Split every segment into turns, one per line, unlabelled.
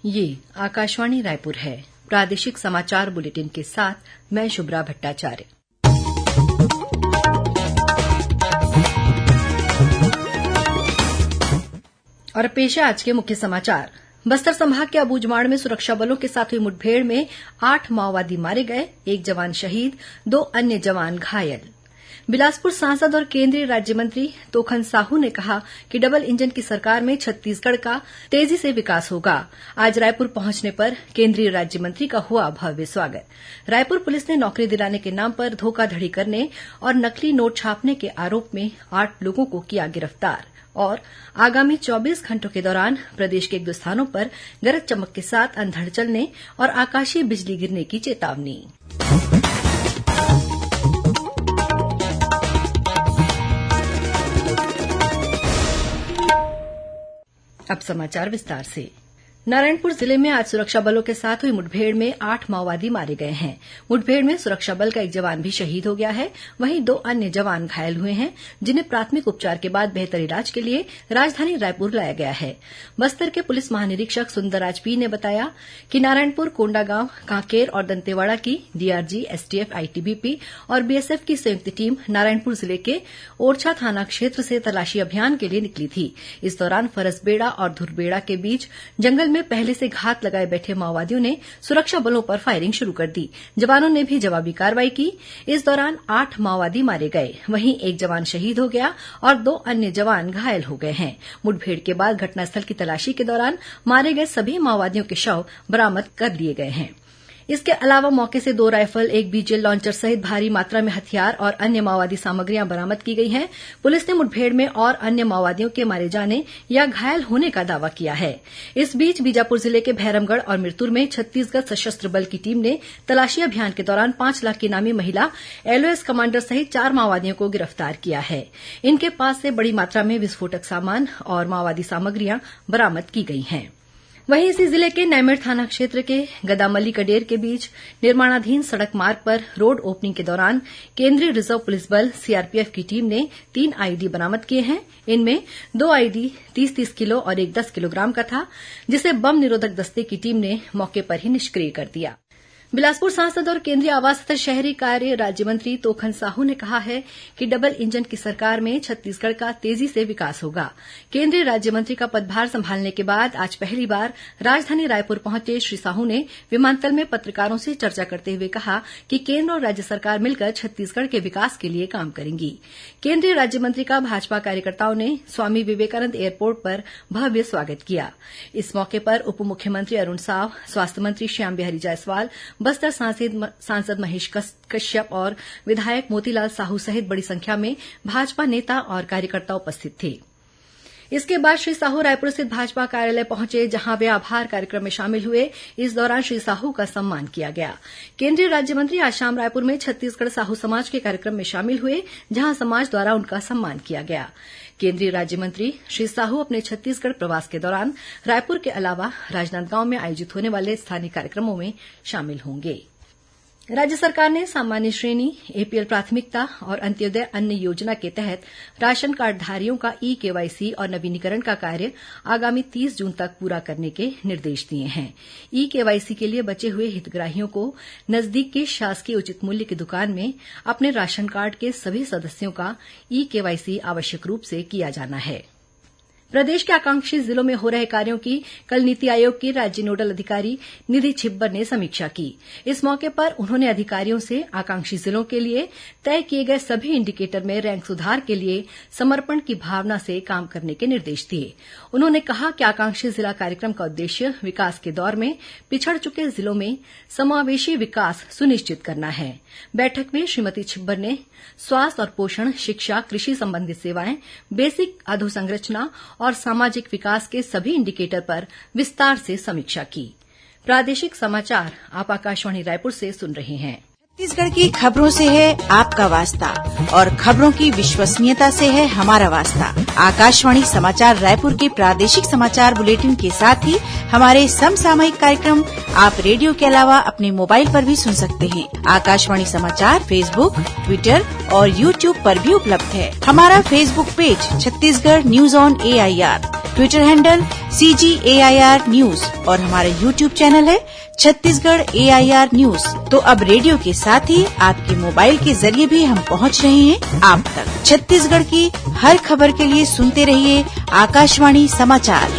ये आकाशवाणी रायपुर है। प्रादेशिक समाचार बुलेटिन के साथ मैं शुभ्रा भट्टाचार्य। और पेश है आज के मुख्य समाचार। बस्तर संभाग के अबूझमाड़ में सुरक्षा बलों के साथ हुई मुठभेड़ में 8 माओवादी मारे गए, 1 जवान शहीद, 2 अन्य जवान घायल। बिलासपुर सांसद और केंद्रीय राज्यमंत्री तोखन साहू ने कहा कि डबल इंजन की सरकार में छत्तीसगढ़ का तेजी से विकास होगा। आज रायपुर पहुंचने पर केंद्रीय राज्यमंत्री का हुआ भव्य स्वागत। रायपुर पुलिस ने नौकरी दिलाने के नाम पर धोखाधड़ी करने और नकली नोट छापने के आरोप में 8 लोगों को किया गिरफ्तार। और आगामी 24 घंटों के दौरान प्रदेश के 1-2 स्थानों पर गरज चमक के साथ अंधड़ चलने और आकाशीय बिजली गिरने की चेतावनी। अब समाचार विस्तार से। नारायणपुर जिले में आज सुरक्षा बलों के साथ हुई मुठभेड़ में 8 माओवादी मारे गए हैं। मुठभेड़ में सुरक्षा बल का 1 जवान भी शहीद हो गया है, वहीं 2 अन्य जवान घायल हुए हैं, जिन्हें प्राथमिक उपचार के बाद बेहतर इलाज के लिए राजधानी रायपुर लाया गया है। बस्तर के पुलिस महानिरीक्षक सुंदरराज पी ने बताया कि नारायणपुर, कोंडागांव, कांकेर और दंतेवाड़ा की डीआरजी, एसटीएफ, आईटीबीपी और बीएसएफ की संयुक्त टीम नारायणपुर जिले के ओरछा थाना क्षेत्र से तलाशी अभियान के लिए निकली थी। इस दौरान फरसबेड़ा और धुरबेड़ा के बीच जंगल में पहले से घात लगाए बैठे माओवादियों ने सुरक्षा बलों पर फायरिंग शुरू कर दी। जवानों ने भी जवाबी कार्रवाई की। इस दौरान 8 माओवादी मारे गए, वहीं 1 जवान शहीद हो गया और 2 अन्य जवान घायल हो गए हैं। मुठभेड़ के बाद घटनास्थल की तलाशी के दौरान मारे गए सभी माओवादियों के शव बरामद कर लिए गए हैं। इसके अलावा मौके से 2 राइफल, 1 बीजीएल लॉन्चर सहित भारी मात्रा में हथियार और अन्य माओवादी सामग्रियां बरामद की गई हैं। पुलिस ने मुठभेड़ में और अन्य माओवादियों के मारे जाने या घायल होने का दावा किया है। इस बीच बीजापुर जिले के भैरमगढ़ और मिरतुर में छत्तीसगढ़ सशस्त्र बल की टीम ने तलाशी अभियान के दौरान 5 लाख की नामी महिला एलओएस कमांडर सहित 4 माओवादियों को गिरफ्तार किया है। इनके पास से बड़ी मात्रा में विस्फोटक सामान और माओवादी सामग्रियां बरामद की गई हैं। वहीं इसी जिले के नैमेड़ थाना क्षेत्र के गदामली कडेर के बीच निर्माणाधीन सड़क मार्ग पर रोड ओपनिंग के दौरान केंद्रीय रिजर्व पुलिस बल सीआरपीएफ की टीम ने 3 आईईडी बरामद किए हैं। इनमें 2 आईईडी 30-30 किलो और 1 10 किलोग्राम का था, जिसे बम निरोधक दस्ते की टीम ने मौके पर ही निष्क्रिय कर दिया। बिलासपुर सांसद और केंद्रीय आवास तथा शहरी कार्य राज्यमंत्री तोखन साहू ने कहा है कि डबल इंजन की सरकार में छत्तीसगढ़ का तेजी से विकास होगा। केंद्रीय राज्यमंत्री का पदभार संभालने के बाद आज पहली बार राजधानी रायपुर पहुंचे श्री साहू ने विमानतल में पत्रकारों से चर्चा करते हुए कहा कि केंद्र और राज्य सरकार मिलकर छत्तीसगढ़ के विकास के लिए काम करेंगी। केंद्रीय राज्यमंत्री का भाजपा कार्यकर्ताओं ने स्वामी विवेकानंद एयरपोर्ट पर भव्य स्वागत किया। इस मौके पर उप मुख्यमंत्री अरुण साव, स्वास्थ्य मंत्री श्याम बिहारी जायसवाल, बस्तर सांसद महेश कश्यप और विधायक मोतीलाल साहू सहित बड़ी संख्या में भाजपा नेता और कार्यकर्ता उपस्थित थे। इसके बाद श्री साहू रायपुर स्थित भाजपा कार्यालय पहुंचे, जहां वे आभार कार्यक्रम में शामिल हुए। इस दौरान श्री साहू का सम्मान किया गया। केंद्रीय राज्यमंत्री आज शाम रायपुर में छत्तीसगढ़ साहू समाज के कार्यक्रम में शामिल हुए, जहां समाज द्वारा उनका सम्मान किया गया। केंद्रीय राज्यमंत्री श्री साहू अपने छत्तीसगढ़ प्रवास के दौरान रायपुर के अलावा राजनांदगांव में आयोजित होने वाले स्थानीय कार्यक्रमों में शामिल होंगे। राज्य सरकार ने सामान्य श्रेणी, एपीएल प्राथमिकता और अंत्योदय अन्न योजना के तहत राशन कार्डधारियों का ई-केवाईसी और नवीनीकरण का कार्य आगामी 30 जून तक पूरा करने के निर्देश दिए हैं। ई-केवाईसी के लिए बचे हुए हितग्राहियों को नजदीक के शासकीय उचित मूल्य की दुकान में अपने राशन कार्ड के सभी सदस्यों का ई-केवाईसी आवश्यक रूप से किया जाना है। प्रदेश के आकांक्षी जिलों में हो रहे कार्यों की कल नीति आयोग की राज्य नोडल अधिकारी निधि छिब्बर ने समीक्षा की। इस मौके पर उन्होंने अधिकारियों से आकांक्षी जिलों के लिए तय किए गए सभी इंडिकेटर में रैंक सुधार के लिए समर्पण की भावना से काम करने के निर्देश दिए। उन्होंने कहा कि आकांक्षी जिला कार्यक्रम का उद्देश्य विकास के दौर में पिछड़ चुके जिलों में समावेशी विकास सुनिश्चित करना है। बैठक में श्रीमती छिब्बर ने स्वास्थ्य और पोषण, शिक्षा, कृषि संबंधित सेवाएं, बेसिक अधोसंरचना और सामाजिक विकास के सभी इंडिकेटर पर विस्तार से समीक्षा की। प्रादेशिक समाचार आप आकाशवाणी रायपुर से सुन रहे हैं।
छत्तीसगढ़ की खबरों से है आपका वास्ता और खबरों की विश्वसनीयता से है हमारा वास्ता। आकाशवाणी समाचार रायपुर के प्रादेशिक समाचार बुलेटिन के साथ ही हमारे समसामयिक कार्यक्रम आप रेडियो के अलावा अपने मोबाइल पर भी सुन सकते हैं। आकाशवाणी समाचार फेसबुक, ट्विटर और यूट्यूब पर भी उपलब्ध है। हमारा Facebook page Chhattisgarh news on AIR, Twitter handle CGAIR news और हमारा यूट्यूब चैनल है छत्तीसगढ़ AIR न्यूज। तो अब रेडियो के साथ ही आपके मोबाइल के जरिए भी हम पहुंच रहे हैं आप तक। छत्तीसगढ़ की हर खबर के लिए सुनते रहिए आकाशवाणी समाचार।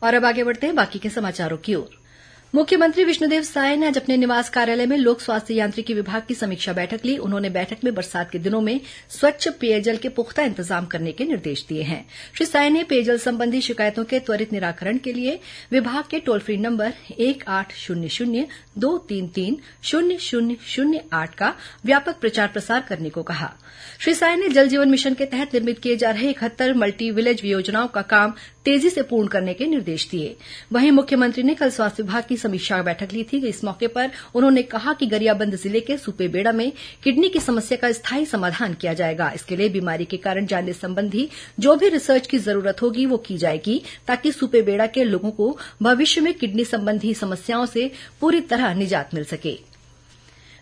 और अब आगे बढ़ते हैं बाकी के समाचारों की ओर। मुख्यमंत्री विष्णुदेव साय ने आज अपने निवास कार्यालय में लोक स्वास्थ्य यांत्रिकी विभाग की समीक्षा बैठक ली। उन्होंने बैठक में बरसात के दिनों में स्वच्छ पेयजल के पुख्ता इंतजाम करने के निर्देश दिए हैं। श्री साय ने पेयजल संबंधी शिकायतों के त्वरित निराकरण के लिए विभाग के टोल फ्री नंबर 1800-233-0008 का व्यापक प्रचार प्रसार करने को कहा। श्री साय ने जल जीवन मिशन के तहत निर्मित किए जा रहे 71 मल्टी विलेज योजनाओं का काम तेजी से पूर्ण करने के निर्देश दिए। वहीं मुख्यमंत्री ने कल स्वास्थ्य विभाग की समीक्षा बैठक ली थी। इस मौके पर उन्होंने कहा कि गरियाबंद जिले के सुपेबेड़ा में किडनी की समस्या का स्थायी समाधान किया जाएगा। इसके लिए बीमारी के कारण जानने संबंधी जो भी रिसर्च की जरूरत होगी वो की जाएगी, ताकि सुपेबेड़ा के लोगों को भविष्य में किडनी संबंधी समस्याओं से पूरी तरह निजात मिल सके।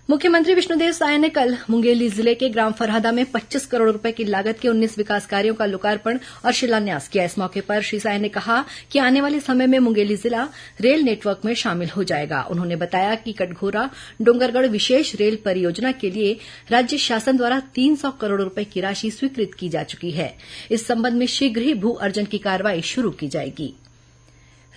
मुख्यमंत्री विष्णुदेव साय ने कल मुंगेली जिले के ग्राम फरहदा में 25 करोड़ रुपए की लागत के 19 विकास कार्यों का लोकार्पण और शिलान्यास किया। इस मौके पर श्री साय ने कहा कि आने वाले समय में मुंगेली जिला रेल नेटवर्क में शामिल हो जाएगा। उन्होंने बताया कि कटघोरा डोंगरगढ़ विशेष रेल परियोजना के लिए राज्य शासन द्वारा 300 करोड़ रुपए की राशि स्वीकृत की जा चुकी है। इस संबंध में शीघ्र ही भू अर्जन की कार्रवाई शुरू की जाएगी।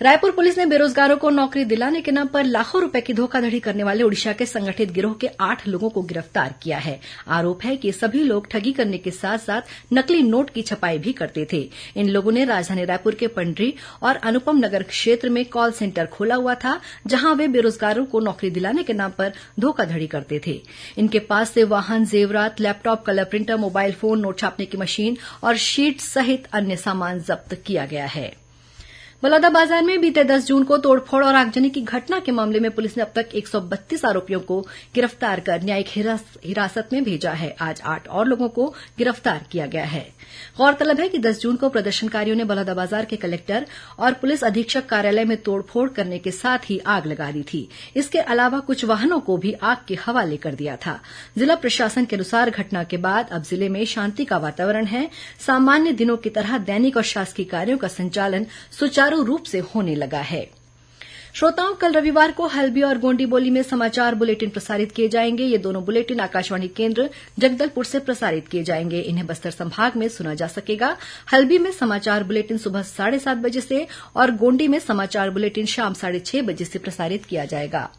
रायपुर पुलिस ने बेरोजगारों को नौकरी दिलाने के नाम पर लाखों रुपए की धोखाधड़ी करने वाले ओडिशा के संगठित गिरोह के 8 लोगों को गिरफ्तार किया है। आरोप है कि ये सभी लोग ठगी करने के साथ साथ नकली नोट की छपाई भी करते थे। इन लोगों ने राजधानी रायपुर के पंडरी और अनुपम नगर क्षेत्र में कॉल सेंटर खोला हुआ था, जहां वे बेरोजगारों को नौकरी दिलाने के नाम पर धोखाधड़ी करते थे। इनके पास से वाहन, जेवरात, laptop, colour printer, mobile phone, note छापने की मशीन और शीट सहित अन्य सामान जब्त किया गया है। बलौदाबाजार में बीते 10 जून को तोड़फोड़ और आगजनी की घटना के मामले में पुलिस ने अब तक 132 आरोपियों को गिरफ्तार कर न्यायिक हिरासत में भेजा है। आज 8 और लोगों को गिरफ्तार किया गया है। गौरतलब है कि 10 जून को प्रदर्शनकारियों ने बलौदाबाजार के कलेक्टर और पुलिस अधीक्षक कार्यालय में तोड़फोड़ करने के साथ ही आग लगा दी थी। इसके अलावा कुछ वाहनों को भी आग के हवाले कर दिया था। जिला प्रशासन के अनुसार घटना के बाद अब जिले में शांति का वातावरण है। सामान्य दिनों की तरह दैनिक और शासकीय कार्यों का संचालन सुचारू रूप से होने लगा है। श्रोताओं, कल रविवार को हल्बी और गोंडी बोली में समाचार बुलेटिन प्रसारित किए जाएंगे। ये दोनों बुलेटिन आकाशवाणी केंद्र जगदलपुर से प्रसारित किए जाएंगे। इन्हें बस्तर संभाग में सुना जा सकेगा। हल्बी में समाचार बुलेटिन सुबह 7:30 बजे से और गोंडी में समाचार बुलेटिन शाम 6:30 बजे से प्रसारित किया जाएगा।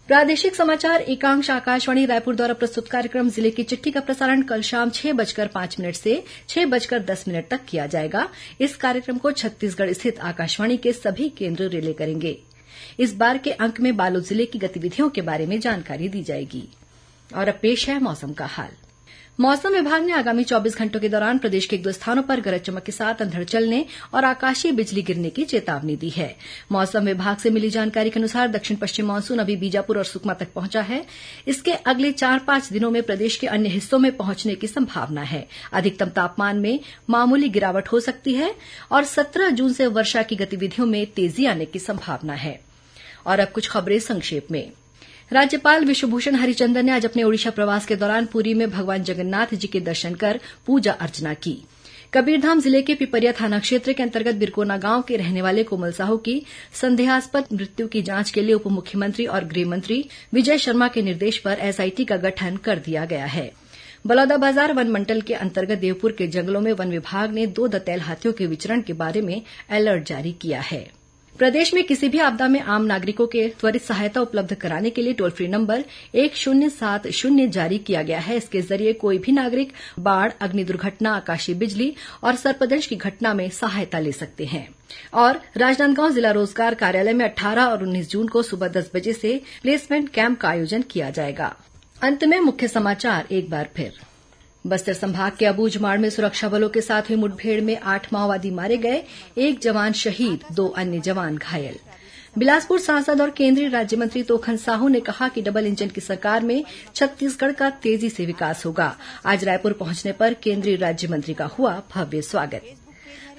प्रादेशिक समाचार एकांश आकाशवाणी रायपुर द्वारा प्रस्तुत कार्यक्रम जिले की चिट्ठी का प्रसारण कल शाम 6:05 से 6:10 तक किया जाएगा। इस कार्यक्रम को छत्तीसगढ़ स्थित आकाशवाणी के सभी केंद्र रिले करेंगे। इस बार के अंक में बालोद जिले की गतिविधियों के बारे में जानकारी दी जाएगी। और अब पेश है मौसम का हाल। मौसम विभाग ने आगामी 24 घंटों के दौरान प्रदेश के एक दो स्थानों पर गरज चमक के साथ अंधड़ चलने और आकाशीय बिजली गिरने की चेतावनी दी है। मौसम विभाग से मिली जानकारी के अनुसार दक्षिण पश्चिम मानसून अभी बीजापुर और सुकमा तक पहुंचा है। इसके अगले 4-5 दिनों में प्रदेश के अन्य हिस्सों में पहुंचने की संभावना है। अधिकतम तापमान में मामूली गिरावट हो सकती है और 17 जून से वर्षा की गतिविधियों में तेजी आने की संभावना है। और अब कुछ खबरें संक्षेप में। राज्यपाल विश्वभूषण हरिचंदन ने आज अपने ओडिशा प्रवास के दौरान पुरी में भगवान जगन्नाथ जी के दर्शन कर पूजा अर्चना की। कबीरधाम जिले के पिपरिया थाना क्षेत्र के अंतर्गत बिरकोना गांव के रहने वाले कोमल साहू की संदेहास्पद मृत्यु की जांच के लिए उप मुख्यमंत्री और गृह मंत्री विजय शर्मा के निर्देश पर एसआईटी का गठन कर दिया गया है। बलौदाबाजार वन मंडल के अंतर्गत देवपुर के जंगलों में वन विभाग ने 2 दंतैल हाथियों के विचरण के बारे में अलर्ट जारी किया है। प्रदेश में किसी भी आपदा में आम नागरिकों के त्वरित सहायता उपलब्ध कराने के लिए टोल फ्री नंबर 1070 जारी किया गया है। इसके जरिए कोई भी नागरिक बाढ़, अग्नि दुर्घटना, आकाशीय बिजली और सर्पदंश की घटना में सहायता ले सकते हैं। और राजनांदगांव जिला रोजगार कार्यालय में 18 और 19 जून को सुबह 10 बजे से प्लेसमेंट कैंप का आयोजन किया जाएगा। अंत में मुख्य समाचार एक बार फिर। बस्तर संभाग के अबूझमाड़ में सुरक्षा बलों के साथ हुई मुठभेड़ में 8 माओवादी मारे गए, 1 जवान शहीद, 2 अन्य जवान घायल। बिलासपुर सांसद और केंद्रीय राज्य मंत्री तोखन साहू ने कहा कि डबल इंजन की सरकार में छत्तीसगढ़ का तेजी से विकास होगा। आज रायपुर पहुंचने पर केंद्रीय राज्य मंत्री का हुआ भव्य स्वागत।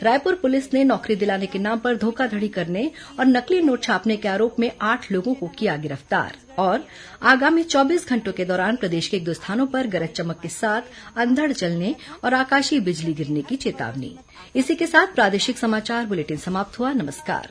रायपुर पुलिस ने नौकरी दिलाने के नाम पर धोखाधड़ी करने और नकली नोट छापने के आरोप में 8 लोगों को किया गिरफ्तार। और आगामी 24 घंटों के दौरान प्रदेश के 1-2 स्थानों पर गरज चमक के साथ अंधड़ चलने और आकाशीय बिजली गिरने की चेतावनी। इसी के साथ प्रादेशिक समाचार बुलेटिन समाप्त हुआ। नमस्कार।